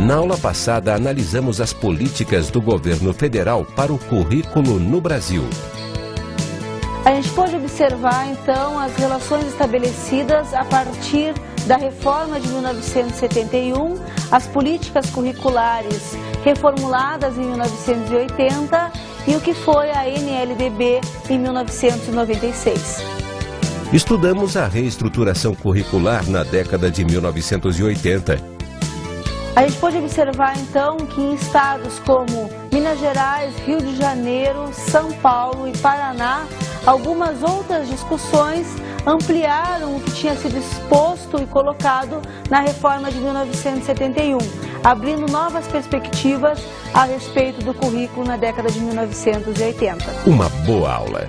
Na aula passada, analisamos as políticas do governo federal para o currículo no Brasil. A gente pode observar, então, as relações estabelecidas a partir da reforma de 1971, as políticas curriculares reformuladas em 1980 e o que foi a NLDB em 1996. Estudamos a reestruturação curricular na década de 1980. A gente pode observar, então, que em estados como Minas Gerais, Rio de Janeiro, São Paulo e Paraná, algumas outras discussões ampliaram o que tinha sido exposto e colocado na reforma de 1971, abrindo novas perspectivas a respeito do currículo na década de 1980. Uma boa aula.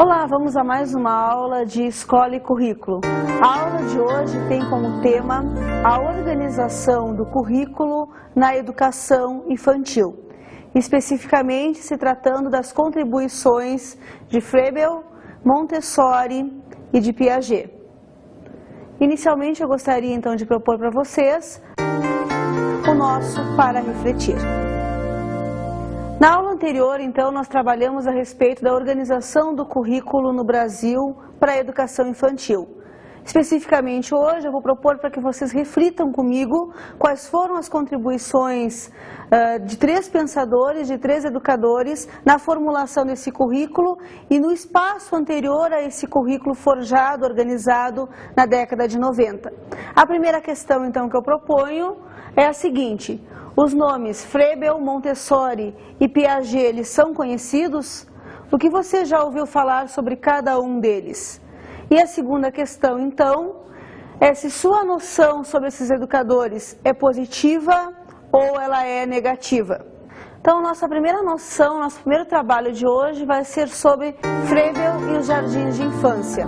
Olá, vamos a mais uma aula de Escola e Currículo. A aula de hoje tem como tema a organização do currículo na educação infantil, especificamente se tratando das contribuições de Froebel, Montessori e de Piaget. Inicialmente eu gostaria então de propor para vocês o nosso Para Refletir. Na aula anterior, então, nós trabalhamos a respeito da organização do currículo no Brasil para a educação infantil. Especificamente hoje, eu vou propor para que vocês reflitam comigo quais foram as contribuições de 3 pensadores, de 3 educadores na formulação desse currículo e no espaço anterior a esse currículo forjado, organizado na década de 90. A primeira questão, então, que eu proponho é a seguinte: os nomes Froebel, Montessori e Piaget, eles são conhecidos? O que você já ouviu falar sobre cada um deles? E a segunda questão, então, é se sua noção sobre esses educadores é positiva ou ela é negativa. Então, nossa primeira noção, nosso primeiro trabalho de hoje vai ser sobre Froebel e os jardins de infância.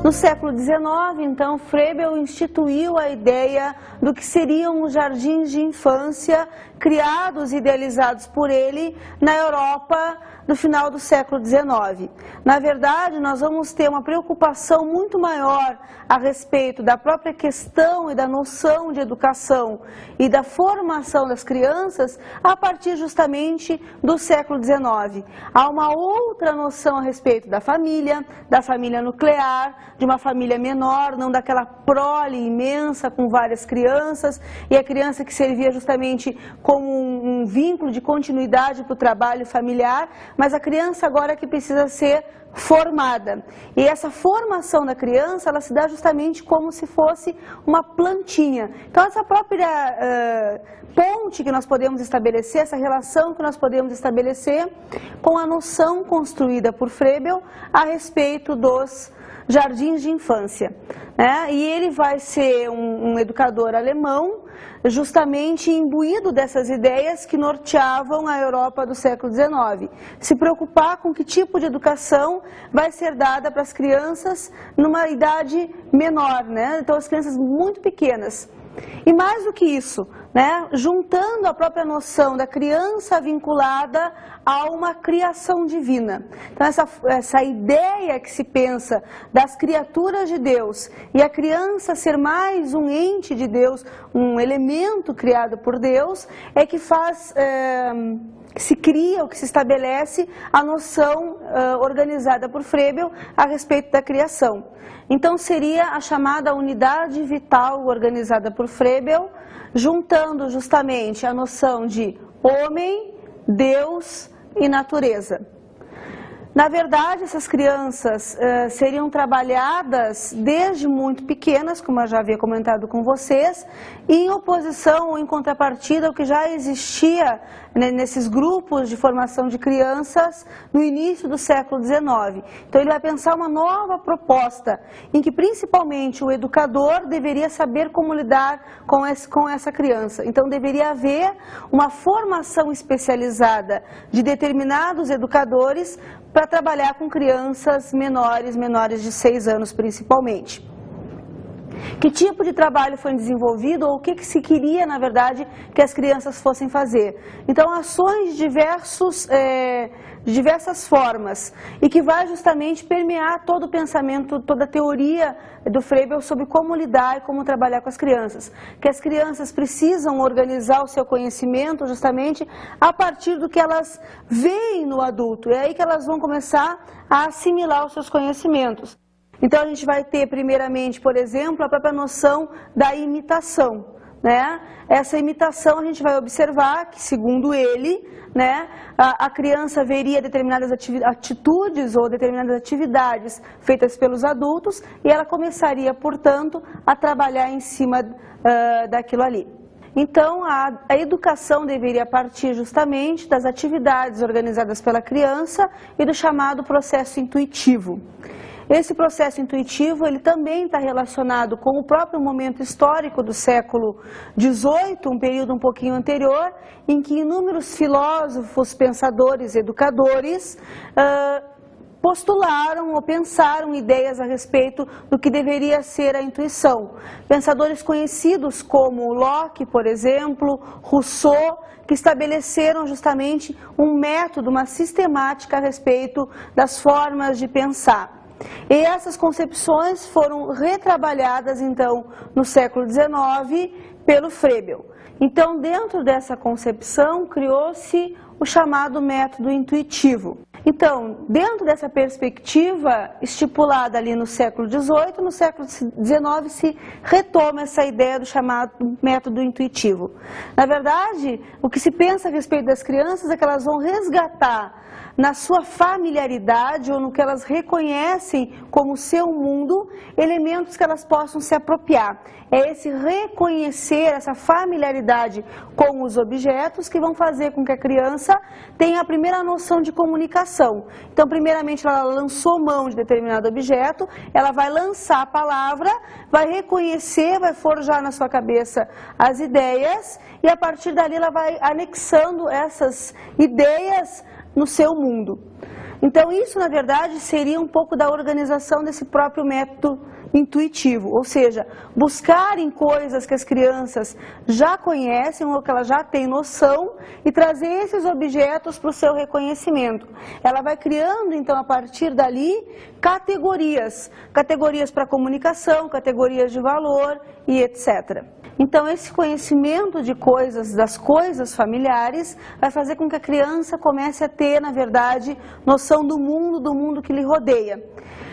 No século XIX, então, Froebel instituiu a ideia do que seriam os jardins de infância criados e idealizados por ele na Europa do final do século XIX. Na verdade, nós vamos ter uma preocupação muito maior a respeito da própria questão e da noção de educação e da formação das crianças a partir justamente do século XIX. Há uma outra noção a respeito da família nuclear, de uma família menor, não daquela prole imensa com várias crianças, e a criança que servia justamente como um vínculo de continuidade para o trabalho familiar, mas a criança agora que precisa ser formada. E essa formação da criança, ela se dá justamente como se fosse uma plantinha. Então essa própria ponte que nós podemos estabelecer, essa relação que nós podemos estabelecer com a noção construída por Froebel a respeito dos jardins de infância, né? E ele vai ser um educador alemão, justamente imbuído dessas ideias que norteavam a Europa do século XIX. Se preocupar com que tipo de educação vai ser dada para as crianças numa idade menor, né? Então as crianças muito pequenas. E mais do que isso, né, juntando a própria noção da criança vinculada a uma criação divina. Então essa ideia que se pensa das criaturas de Deus e a criança ser mais um ente de Deus, um elemento criado por Deus, é que faz... que se cria, ou que se estabelece a noção organizada por Froebel a respeito da criação. Então seria a chamada unidade vital organizada por Froebel, juntando justamente a noção de homem, Deus e natureza. Na verdade, essas crianças seriam trabalhadas desde muito pequenas, como eu já havia comentado com vocês, em oposição ou em contrapartida ao que já existia, né, nesses grupos de formação de crianças no início do século XIX. Então ele vai pensar uma nova proposta, em que principalmente o educador deveria saber como lidar com essa criança. Então deveria haver uma formação especializada de determinados educadores para trabalhar com crianças menores de 6 anos principalmente. Que tipo de trabalho foi desenvolvido ou o que se queria, na verdade, que as crianças fossem fazer? Então, ações de diversas formas e que vai justamente permear todo o pensamento, toda a teoria do Froebel sobre como lidar e como trabalhar com as crianças. Que as crianças precisam organizar o seu conhecimento justamente a partir do que elas veem no adulto. É aí que elas vão começar a assimilar os seus conhecimentos. Então a gente vai ter primeiramente, por exemplo, a própria noção da imitação, né? Essa imitação a gente vai observar que, segundo ele, né, a criança veria determinadas atitudes ou determinadas atividades feitas pelos adultos e ela começaria, portanto, a trabalhar em cima daquilo ali. Então, a educação deveria partir justamente das atividades organizadas pela criança e do chamado processo intuitivo. Esse processo intuitivo, ele também está relacionado com o próprio momento histórico do século XVIII, um período um pouquinho anterior, em que inúmeros filósofos, pensadores, educadores postularam ou pensaram ideias a respeito do que deveria ser a intuição. Pensadores conhecidos como Locke, por exemplo, Rousseau, que estabeleceram justamente um método, uma sistemática a respeito das formas de pensar. E essas concepções foram retrabalhadas, então, no século XIX, pelo Froebel. Então, dentro dessa concepção, criou-se o chamado método intuitivo. Então, dentro dessa perspectiva estipulada ali no século XVIII, no século XIX se retoma essa ideia do chamado método intuitivo. Na verdade, o que se pensa a respeito das crianças é que elas vão resgatar na sua familiaridade ou no que elas reconhecem como seu mundo, elementos que elas possam se apropriar. É esse reconhecer, essa familiaridade com os objetos que vão fazer com que a criança tenha a primeira noção de comunicação. Então, primeiramente, ela lançou mão de determinado objeto, ela vai lançar a palavra, vai reconhecer, vai forjar na sua cabeça as ideias e a partir dali ela vai anexando essas ideias no seu mundo. Então isso, na verdade, seria um pouco da organização desse próprio método intuitivo, ou seja, buscarem coisas que as crianças já conhecem ou que elas já têm noção e trazer esses objetos para o seu reconhecimento. Ela vai criando, então, a partir dali, categorias para comunicação, categorias de valor e etc. Então, esse conhecimento de coisas, das coisas familiares, vai fazer com que a criança comece a ter, na verdade, noção do mundo que lhe rodeia.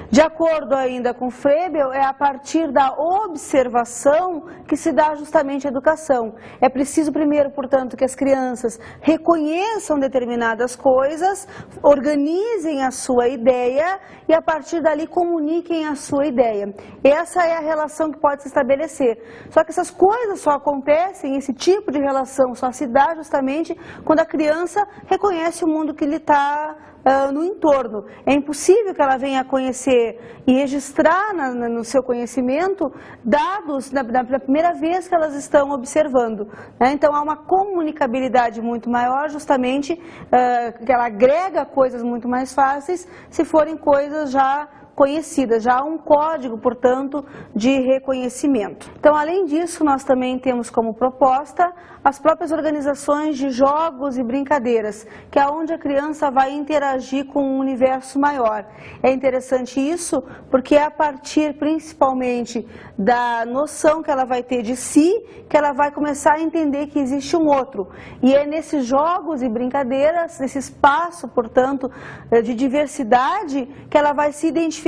De acordo ainda com Froebel, é a partir da observação que se dá justamente a educação. É preciso primeiro, portanto, que as crianças reconheçam determinadas coisas, organizem a sua ideia e a partir dali comuniquem a sua ideia. Essa é a relação que pode se estabelecer. Só que essas coisas só acontecem, esse tipo de relação só se dá justamente quando a criança reconhece o mundo que lhe está no entorno. É impossível que ela venha a conhecer e registrar no seu conhecimento dados da primeira vez que elas estão observando, né? Então há uma comunicabilidade muito maior, justamente que ela agrega coisas muito mais fáceis se forem coisas já conhecidas, já há um código, portanto, de reconhecimento. Então, além disso, nós também temos como proposta as próprias organizações de jogos e brincadeiras, que é onde a criança vai interagir com um universo maior. É interessante isso porque é a partir, principalmente, da noção que ela vai ter de si, que ela vai começar a entender que existe um outro. E é nesses jogos e brincadeiras, nesse espaço, portanto, de diversidade, que ela vai se identificar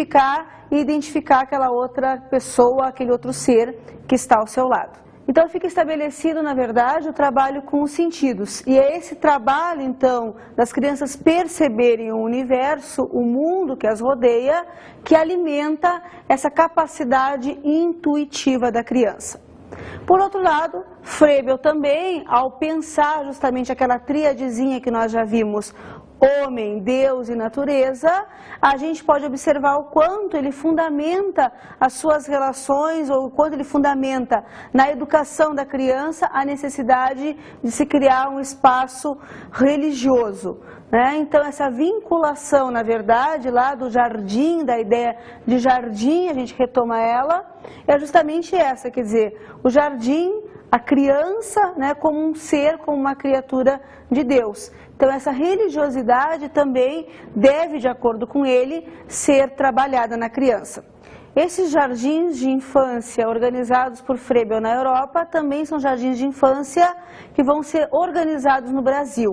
e identificar aquela outra pessoa, aquele outro ser que está ao seu lado. Então fica estabelecido, na verdade, o trabalho com os sentidos. E é esse trabalho, então, das crianças perceberem o universo, o mundo que as rodeia, que alimenta essa capacidade intuitiva da criança. Por outro lado, Froebel também, ao pensar justamente aquela tríadezinha que nós já vimos, homem, Deus e natureza, a gente pode observar o quanto ele fundamenta as suas relações, ou o quanto ele fundamenta na educação da criança a necessidade de se criar um espaço religioso, né? Então essa vinculação, na verdade, lá do jardim, da ideia de jardim, a gente retoma ela, é justamente essa, quer dizer, o jardim, a criança, né, como um ser, como uma criatura de Deus. Então essa religiosidade também deve, de acordo com ele, ser trabalhada na criança. Esses jardins de infância organizados por Froebel na Europa também são jardins de infância que vão ser organizados no Brasil.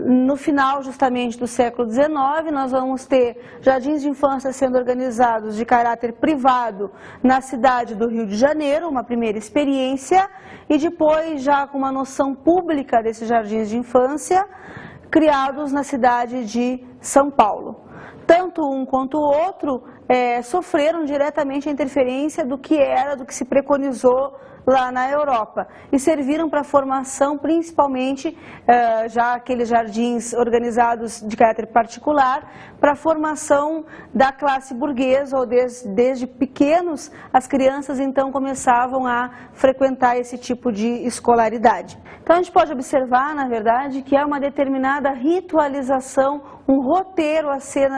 No final, justamente, do século XIX, nós vamos ter jardins de infância sendo organizados de caráter privado na cidade do Rio de Janeiro, uma primeira experiência, e depois, já com uma noção pública desses jardins de infância, criados na cidade de São Paulo. Tanto um quanto o outro sofreram diretamente a interferência do que se preconizou lá na Europa e serviram para a formação, principalmente, já aqueles jardins organizados de caráter particular, para a formação da classe burguesa, ou desde pequenos as crianças então começavam a frequentar esse tipo de escolaridade. Então a gente pode observar, na verdade, que há uma determinada ritualização, um roteiro a ser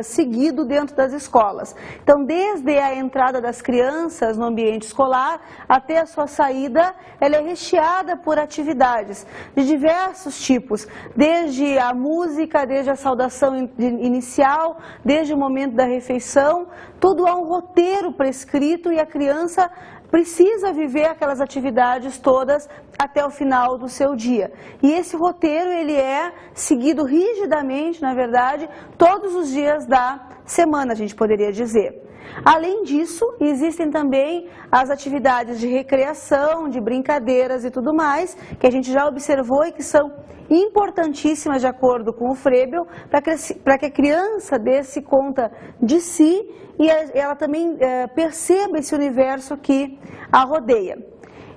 seguido dentro das escolas. Então, desde a entrada das crianças no ambiente escolar até a sua saída, ela é recheada por atividades de diversos tipos, desde a música, desde a saudação inicial, desde o momento da refeição, tudo há um roteiro prescrito e a criança precisa viver aquelas atividades todas até o final do seu dia. E esse roteiro, ele é seguido rigidamente, na verdade, todos os dias da semana, a gente poderia dizer. Além disso, existem também as atividades de recreação, de brincadeiras e tudo mais, que a gente já observou e que são importantíssimas, de acordo com o Froebel, para que a criança dê-se conta de si e ela também perceba esse universo que a rodeia.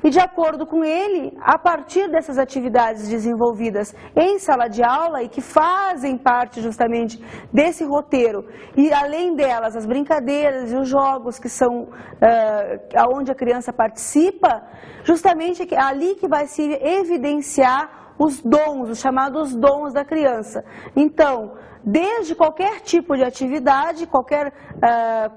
E de acordo com ele, a partir dessas atividades desenvolvidas em sala de aula e que fazem parte justamente desse roteiro, e além delas as brincadeiras e os jogos que são onde a criança participa, justamente é ali que vai se evidenciar os dons, os chamados dons da criança. Então, desde qualquer tipo de atividade, qualquer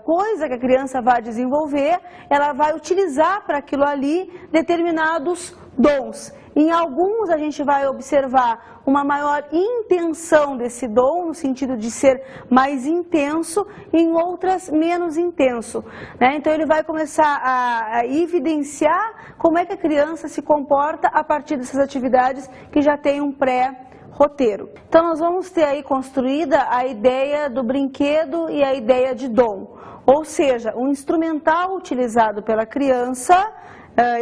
coisa que a criança vai desenvolver, ela vai utilizar para aquilo ali determinados dons. Em alguns a gente vai observar uma maior intenção desse dom, no sentido de ser mais intenso, em outras menos intenso, né? Então ele vai começar a evidenciar como é que a criança se comporta a partir dessas atividades que já tem um pré-roteiro. Então nós vamos ter aí construída a ideia do brinquedo e a ideia de dom, ou seja, um instrumental utilizado pela criança,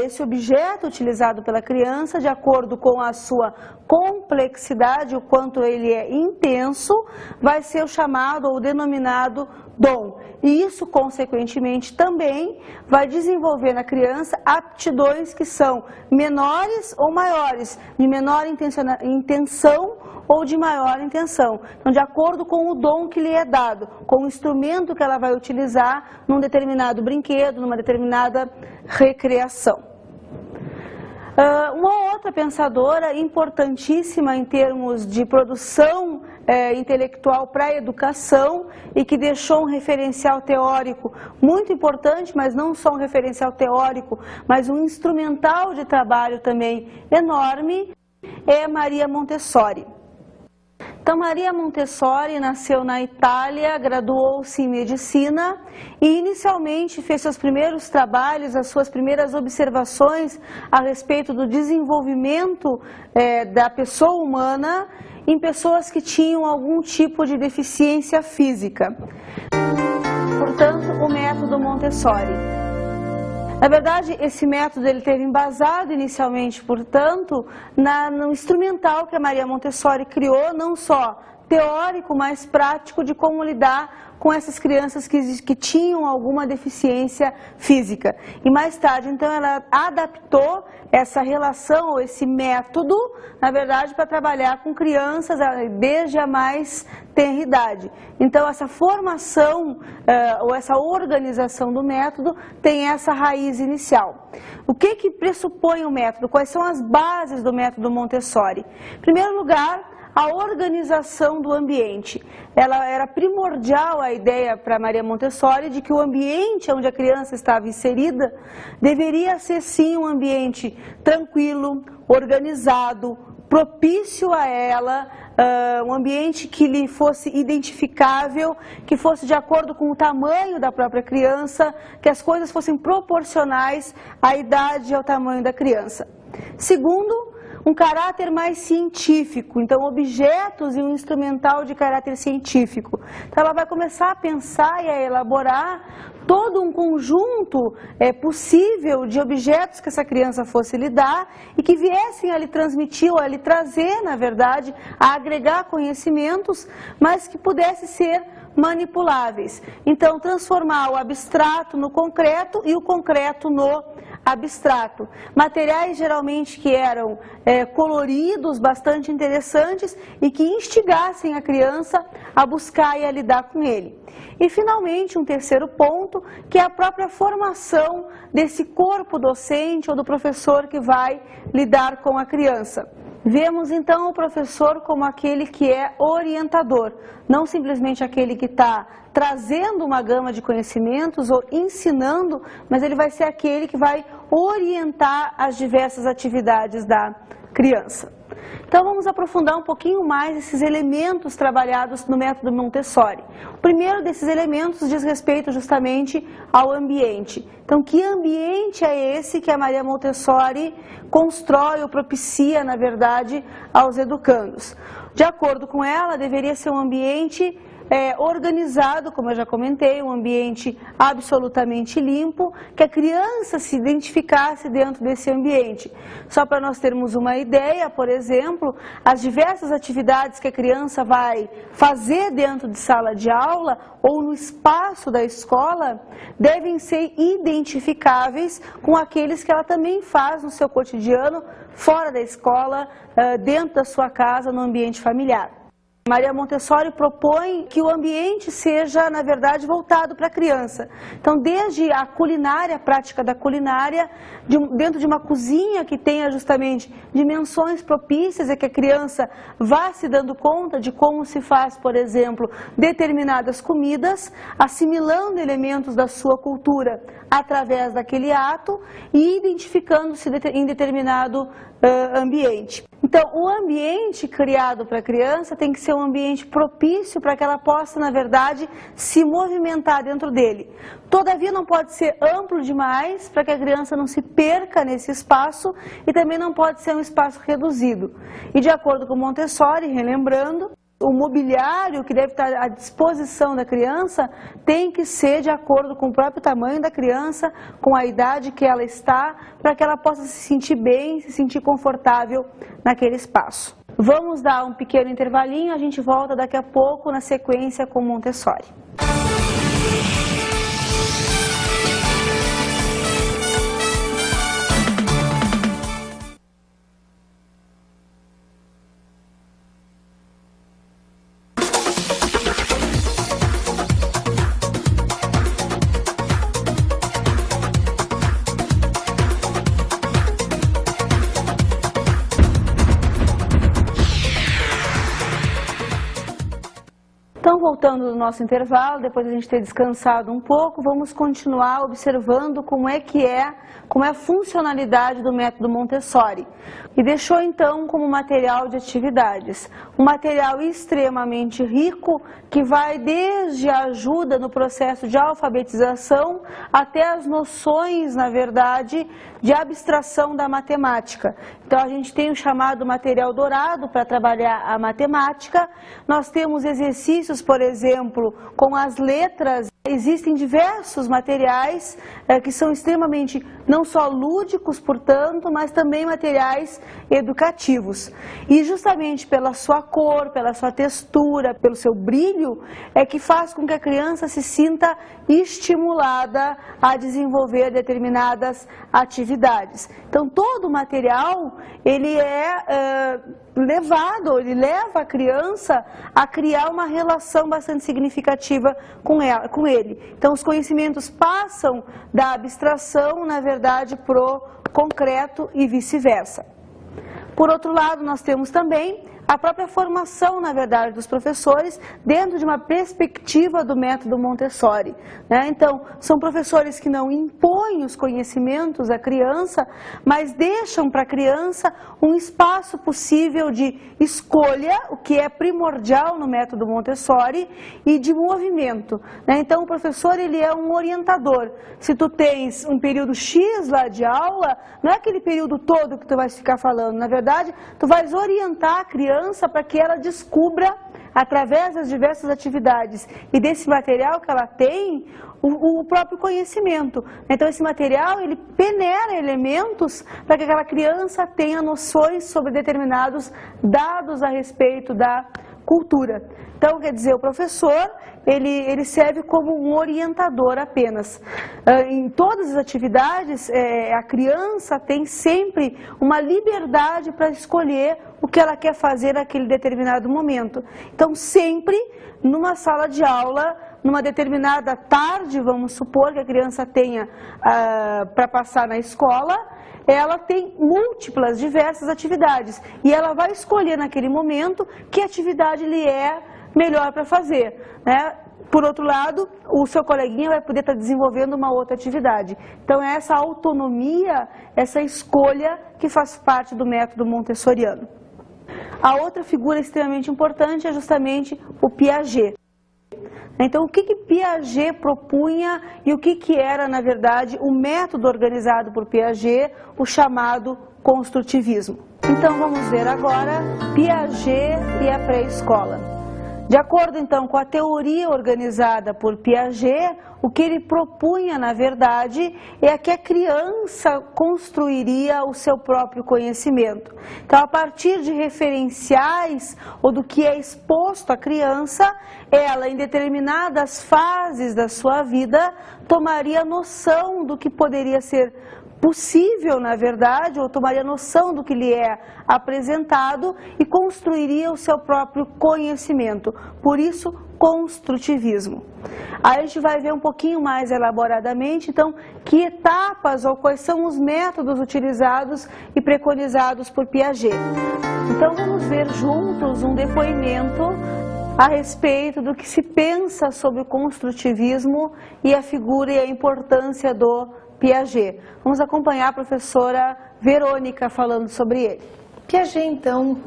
esse objeto utilizado pela criança, de acordo com a sua complexidade, o quanto ele é intenso, vai ser o chamado ou denominado dom. E isso, consequentemente, também vai desenvolver na criança aptidões que são menores ou maiores, de menor intenção ou de maior intenção. Então, de acordo com o dom que lhe é dado, com o instrumento que ela vai utilizar num determinado brinquedo, numa determinada recreação. Uma outra pensadora importantíssima em termos de produção intelectual para a educação e que deixou um referencial teórico muito importante, mas não só um referencial teórico, mas um instrumental de trabalho também enorme, é Maria Montessori. Então, Maria Montessori nasceu na Itália, graduou-se em medicina e inicialmente fez seus primeiros trabalhos, as suas primeiras observações a respeito do desenvolvimento da pessoa humana em pessoas que tinham algum tipo de deficiência física. Portanto, o método Montessori. Na verdade, esse método ele teve embasado inicialmente, portanto, no instrumental que a Maria Montessori criou, não só teórico, mas prático de como lidar com essas crianças que tinham alguma deficiência física. E mais tarde, então, ela adaptou essa relação, ou esse método, na verdade, para trabalhar com crianças desde a mais tenra idade. Então, essa formação, ou essa organização do método, tem essa raiz inicial. O que pressupõe o método? Quais são as bases do método Montessori? Em primeiro lugar, a organização do ambiente. Ela era primordial a ideia para Maria Montessori de que o ambiente onde a criança estava inserida deveria ser sim um ambiente tranquilo, organizado, propício a ela, um ambiente que lhe fosse identificável, que fosse de acordo com o tamanho da própria criança, que as coisas fossem proporcionais à idade e ao tamanho da criança. Segundo, um caráter mais científico, então objetos e um instrumental de caráter científico. Então ela vai começar a pensar e a elaborar todo um conjunto possível de objetos que essa criança fosse lidar e que viessem a lhe transmitir ou a lhe trazer, na verdade, a agregar conhecimentos, mas que pudesse ser manipuláveis. Então, transformar o abstrato no concreto e o concreto no abstrato. Materiais geralmente que eram coloridos, bastante interessantes e que instigassem a criança a buscar e a lidar com ele. E finalmente um terceiro ponto, que é a própria formação desse corpo docente ou do professor que vai lidar com a criança. Vemos então o professor como aquele que é orientador, não simplesmente aquele que está trazendo uma gama de conhecimentos ou ensinando, mas ele vai ser aquele que vai orientar as diversas atividades da criança. Então vamos aprofundar um pouquinho mais esses elementos trabalhados no método Montessori. O primeiro desses elementos diz respeito justamente ao ambiente. Então que ambiente é esse que a Maria Montessori constrói ou propicia, na verdade, aos educandos? De acordo com ela, deveria ser um ambiente organizado, como eu já comentei, um ambiente absolutamente limpo, que a criança se identificasse dentro desse ambiente. Só para nós termos uma ideia, por exemplo, as diversas atividades que a criança vai fazer dentro de sala de aula ou no espaço da escola devem ser identificáveis com aqueles que ela também faz no seu cotidiano, fora da escola, dentro da sua casa, no ambiente familiar. Maria Montessori propõe que o ambiente seja, na verdade, voltado para a criança. Então, desde a culinária, a prática da culinária, dentro de uma cozinha que tenha justamente dimensões propícias a que a criança vá se dando conta de como se faz, por exemplo, determinadas comidas, assimilando elementos da sua cultura através daquele ato e identificando-se em determinado ambiente. Então, o ambiente criado para a criança tem que ser um ambiente propício para que ela possa, na verdade, se movimentar dentro dele. Todavia, não pode ser amplo demais para que a criança não se perca nesse espaço e também não pode ser um espaço reduzido. E de acordo com Montessori, relembrando, o mobiliário que deve estar à disposição da criança tem que ser de acordo com o próprio tamanho da criança, com a idade que ela está, para que ela possa se sentir bem, se sentir confortável naquele espaço. Vamos dar um pequeno intervalinho, a gente volta daqui a pouco na sequência com Montessori. Então, voltando do nosso intervalo, depois de a gente ter descansado um pouco, vamos continuar observando como é a funcionalidade do método Montessori. E deixou então como material de atividades, um material extremamente rico que vai desde a ajuda no processo de alfabetização até as noções, na verdade, de abstração da matemática. Então a gente tem o chamado material dourado para trabalhar a matemática, nós temos exercícios, por exemplo, com as letras Existem diversos materiais que são extremamente, não só lúdicos, portanto, mas também materiais educativos. E justamente pela sua cor, pela sua textura, pelo seu brilho, é que faz com que a criança se sinta estimulada a desenvolver determinadas atividades. Então, todo o material, ele ele leva a criança a criar uma relação bastante significativa com ele. Então, os conhecimentos passam da abstração, na verdade, para o concreto e vice-versa. Por outro lado, nós temos também a própria formação, na verdade, dos professores dentro de uma perspectiva do método Montessori, né? Então, são professores que não impõem os conhecimentos à criança, mas deixam para a criança um espaço possível de escolha, o que é primordial no método Montessori, e de movimento, né? Então, o professor, ele é um orientador. Se tu tens um período X lá de aula, não é aquele período todo que tu vais ficar falando, na verdade, tu vais orientar a criança para que ela descubra, através das diversas atividades e desse material que ela tem, o próprio conhecimento. Então, esse material, ele peneira elementos para que aquela criança tenha noções sobre determinados dados a respeito da cultura. Então, quer dizer, o professor, ele serve como um orientador apenas. Em todas as atividades, a criança tem sempre uma liberdade para escolher o que ela quer fazer naquele determinado momento. Então, sempre, numa sala de aula, numa determinada tarde, vamos supor que a criança tenha para passar na escola, ela tem múltiplas, diversas atividades. E ela vai escolher naquele momento que atividade lhe é melhor para fazer, né? Por outro lado, o seu coleguinha vai poder estar desenvolvendo uma outra atividade. Então, é essa autonomia, essa escolha que faz parte do método montessoriano. A outra figura extremamente importante é justamente o Piaget. Então, o que Piaget propunha e o que era, na verdade, o método organizado por Piaget, o chamado construtivismo. Então, vamos ver agora Piaget e a pré-escola. De acordo, então, com a teoria organizada por Piaget, o que ele propunha, na verdade, é que a criança construiria o seu próprio conhecimento. Então, a partir de referenciais ou do que é exposto à criança, ela, em determinadas fases da sua vida, tomaria noção do que poderia ser possível, na verdade, ou tomaria noção do que lhe é apresentado e construiria o seu próprio conhecimento. Por isso, construtivismo. Aí a gente vai ver um pouquinho mais elaboradamente, então, que etapas ou quais são os métodos utilizados e preconizados por Piaget. Então, vamos ver juntos um depoimento a respeito do que se pensa sobre o construtivismo e a figura e a importância do Piaget. Vamos acompanhar a professora Verônica falando sobre ele. Piaget, então,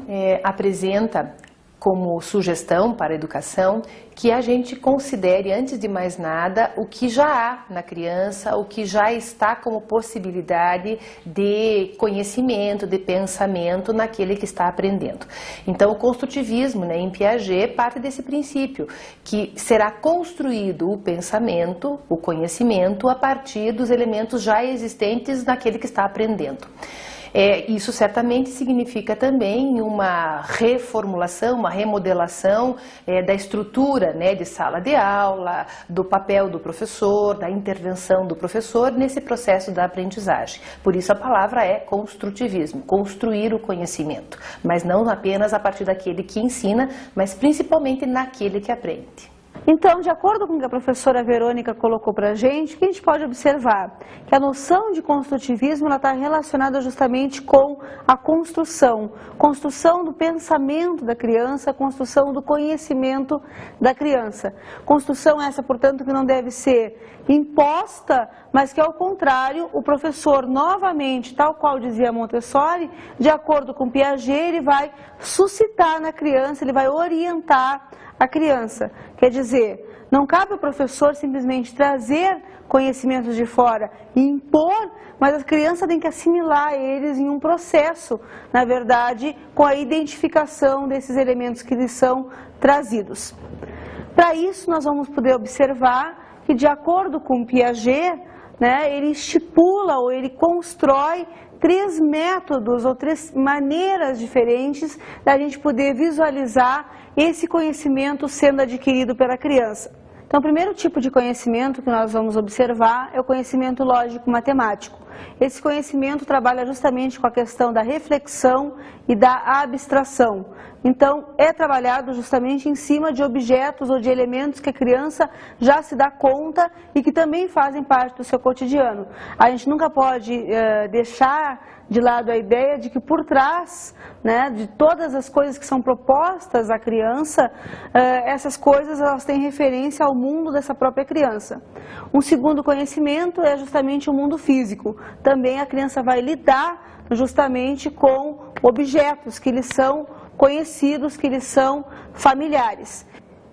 apresenta como sugestão para a educação que a gente considere, antes de mais nada, o que já há na criança, o que já está como possibilidade de conhecimento, de pensamento naquele que está aprendendo. Então, o construtivismo, em Piaget, parte desse princípio, que será construído o pensamento, o conhecimento, a partir dos elementos já existentes naquele que está aprendendo. Isso certamente significa também uma reformulação, uma remodelação da estrutura de sala de aula, do papel do professor, da intervenção do professor nesse processo da aprendizagem. Por isso a palavra é construtivismo, construir o conhecimento, mas não apenas a partir daquele que ensina, mas principalmente naquele que aprende. Então, de acordo com o que a professora Verônica colocou para a gente pode observar? Que a noção de construtivismo está relacionada justamente com a construção do pensamento da criança, construção do conhecimento da criança. Construção essa, portanto, que não deve ser imposta, mas que, ao contrário, o professor, novamente, tal qual dizia Montessori, de acordo com Piaget, ele vai suscitar na criança, ele vai orientar a criança. Quer dizer, não cabe ao professor simplesmente trazer conhecimentos de fora e impor, mas a criança tem que assimilar eles em um processo, na verdade, com a identificação desses elementos que lhes são trazidos. Para isso, nós vamos poder observar que, de acordo com Piaget, né, ele estipula ou ele constrói 3 métodos ou 3 maneiras diferentes da gente poder visualizar esse conhecimento sendo adquirido pela criança. Então, o primeiro tipo de conhecimento que nós vamos observar é o conhecimento lógico-matemático. Esse conhecimento trabalha justamente com a questão da reflexão e da abstração. Então, é trabalhado justamente em cima de objetos ou de elementos que a criança já se dá conta e que também fazem parte do seu cotidiano. A gente nunca pode deixar de lado a ideia de que por trás, né, de todas as coisas que são propostas à criança, essas coisas elas têm referência ao mundo dessa própria criança. Um segundo conhecimento é justamente o mundo físico. Também a criança vai lidar justamente com objetos que lhe são conhecidos, que lhe são familiares.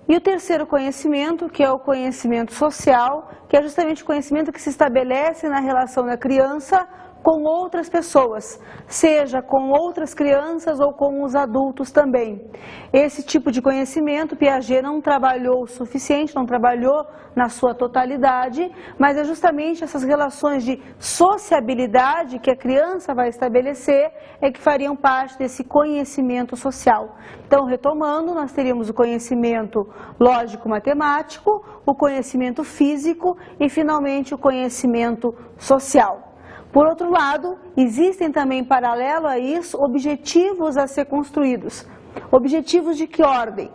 E o terceiro conhecimento, que é o conhecimento social, que é justamente o conhecimento que se estabelece na relação da criança com outras pessoas, seja com outras crianças ou com os adultos também. Esse tipo de conhecimento Piaget não trabalhou o suficiente, não trabalhou na sua totalidade, mas é justamente essas relações de sociabilidade que a criança vai estabelecer é que fariam parte desse conhecimento social. Então, retomando, nós teríamos o conhecimento lógico-matemático, o conhecimento físico e, finalmente, o conhecimento social. Por outro lado, existem também, paralelo a isso, objetivos a ser construídos. Objetivos de que ordem?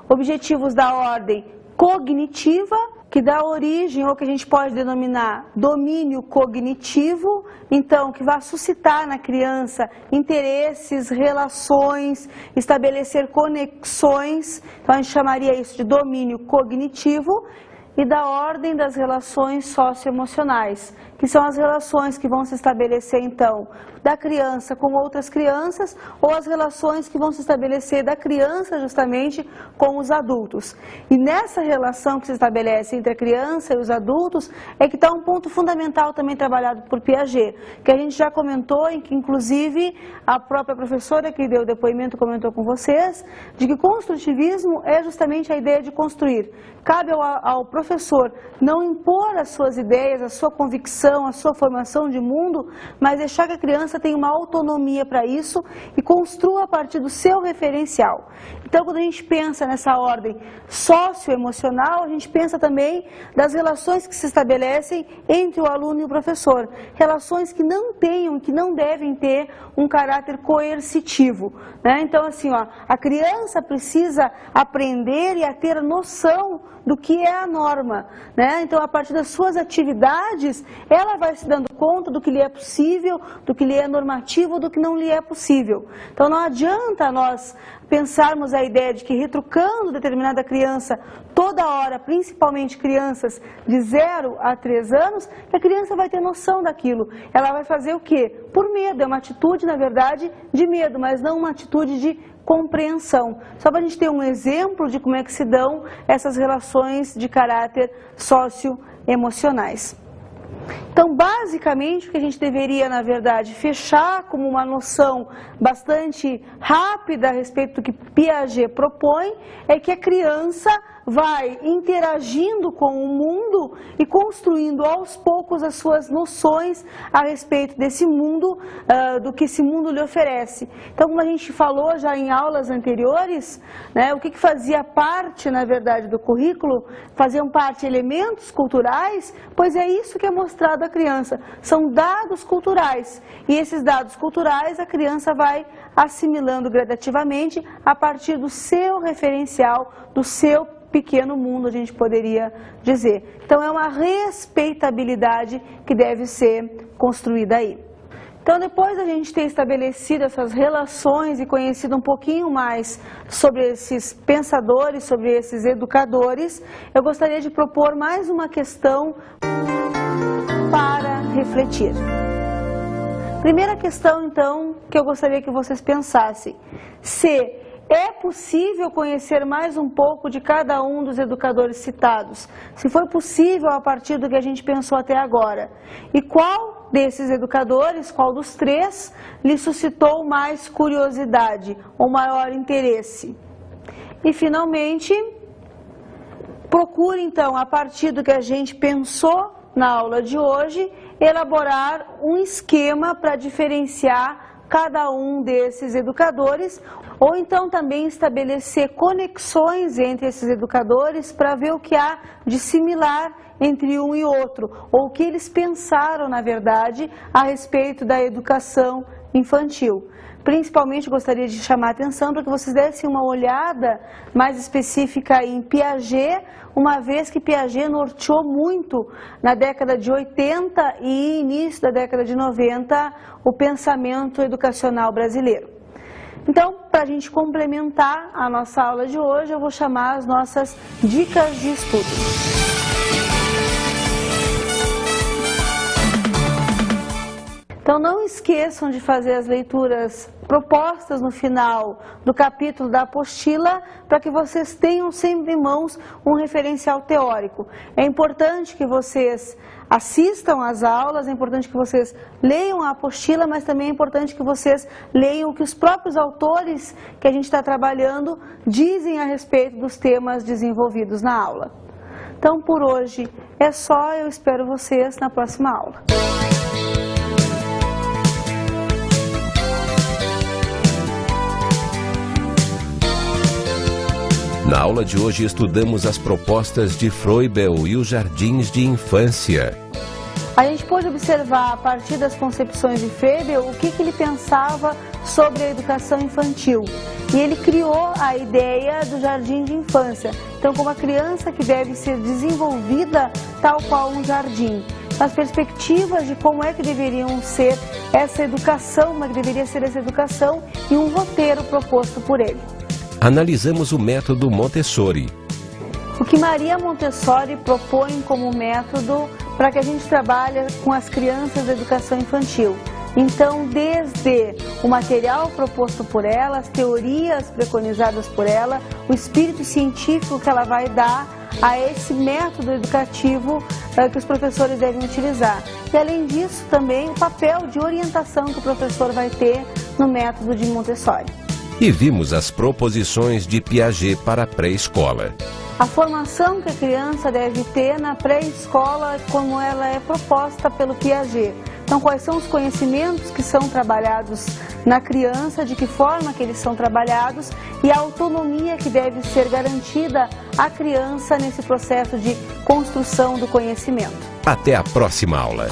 Objetivos da ordem cognitiva, que dá origem, ou que a gente pode denominar domínio cognitivo, então, que vai suscitar na criança interesses, relações, estabelecer conexões, então a gente chamaria isso de domínio cognitivo, e da ordem das relações socioemocionais, que são as relações que vão se estabelecer, então, da criança com outras crianças, ou as relações que vão se estabelecer da criança, justamente, com os adultos. E nessa relação que se estabelece entre a criança e os adultos, é que está um ponto fundamental também trabalhado por Piaget, que a gente já comentou, em que, inclusive, a própria professora que deu o depoimento comentou com vocês, de que construtivismo é justamente a ideia de construir. Cabe ao professor não impor as suas ideias, a sua convicção, a sua formação de mundo, mas deixar que a criança tenha uma autonomia para isso e construa a partir do seu referencial. Então, quando a gente pensa nessa ordem socioemocional, a gente pensa também das relações que se estabelecem entre o aluno e o professor. Relações que não tenham, que não devem ter um caráter coercitivo, né? Então, assim, ó, a criança precisa aprender e a ter a noção do que é a norma, né? Então, a partir das suas atividades, ela vai se dando conta do que lhe é possível, do que lhe é normativo, do que não lhe é possível. Então, não adianta nós pensarmos a ideia de que retrucando determinada criança toda hora, principalmente crianças de 0 a 3 anos, que a criança vai ter noção daquilo. Ela vai fazer o quê? Por medo, é uma atitude, na verdade, de medo, mas não uma atitude de compreensão. Só para a gente ter um exemplo de como é que se dão essas relações de caráter socioemocionais. Então, basicamente, o que a gente deveria, na verdade, fechar como uma noção bastante rápida a respeito do que Piaget propõe, é que a criança vai interagindo com o mundo e construindo aos poucos as suas noções a respeito desse mundo, do que esse mundo lhe oferece. Então, como a gente falou já em aulas anteriores, né, o que fazia parte, na verdade, do currículo, faziam parte elementos culturais, pois é isso que é mostrado à criança. São dados culturais, e esses dados culturais a criança vai assimilando gradativamente a partir do seu referencial, do seu pequeno mundo, a gente poderia dizer. Então, é uma respeitabilidade que deve ser construída aí. Então, depois da gente ter estabelecido essas relações e conhecido um pouquinho mais sobre esses pensadores, sobre esses educadores, eu gostaria de propor mais uma questão para refletir. Primeira questão, então, que eu gostaria que vocês pensassem: se é possível conhecer mais um pouco de cada um dos educadores citados? Se foi possível a partir do que a gente pensou até agora. E qual desses educadores, qual dos 3, lhe suscitou mais curiosidade ou maior interesse? E, finalmente, procure então, a partir do que a gente pensou na aula de hoje, elaborar um esquema para diferenciar cada um desses educadores, ou então também estabelecer conexões entre esses educadores para ver o que há de similar entre um e outro, ou o que eles pensaram, na verdade, a respeito da educação infantil. Principalmente gostaria de chamar a atenção para que vocês dessem uma olhada mais específica em Piaget, uma vez que Piaget norteou muito na década de 80 e início da década de 90 o pensamento educacional brasileiro. Então, para a gente complementar a nossa aula de hoje, eu vou chamar as nossas dicas de estudo. Então não esqueçam de fazer as leituras propostas no final do capítulo da apostila, para que vocês tenham sempre em mãos um referencial teórico. É importante que vocês assistam às aulas, é importante que vocês leiam a apostila, mas também é importante que vocês leiam o que os próprios autores que a gente está trabalhando dizem a respeito dos temas desenvolvidos na aula. Então por hoje é só, eu espero vocês na próxima aula. Na aula de hoje estudamos as propostas de Froebel e os jardins de infância. A gente pôde observar, a partir das concepções de Froebel, o que ele pensava sobre a educação infantil. E ele criou a ideia do jardim de infância. Então, como a criança que deve ser desenvolvida tal qual um jardim. As perspectivas de como é que deveriam ser essa educação, como é que deveria ser essa educação, e um roteiro proposto por ele. Analisamos o método Montessori. O que Maria Montessori propõe como método para que a gente trabalhe com as crianças da educação infantil. Então, desde o material proposto por ela, as teorias preconizadas por ela, o espírito científico que ela vai dar a esse método educativo que os professores devem utilizar. E, além disso, também o papel de orientação que o professor vai ter no método de Montessori. E vimos as proposições de Piaget para a pré-escola. A formação que a criança deve ter na pré-escola, como ela é proposta pelo Piaget. Então, quais são os conhecimentos que são trabalhados na criança, de que forma que eles são trabalhados e a autonomia que deve ser garantida à criança nesse processo de construção do conhecimento. Até a próxima aula.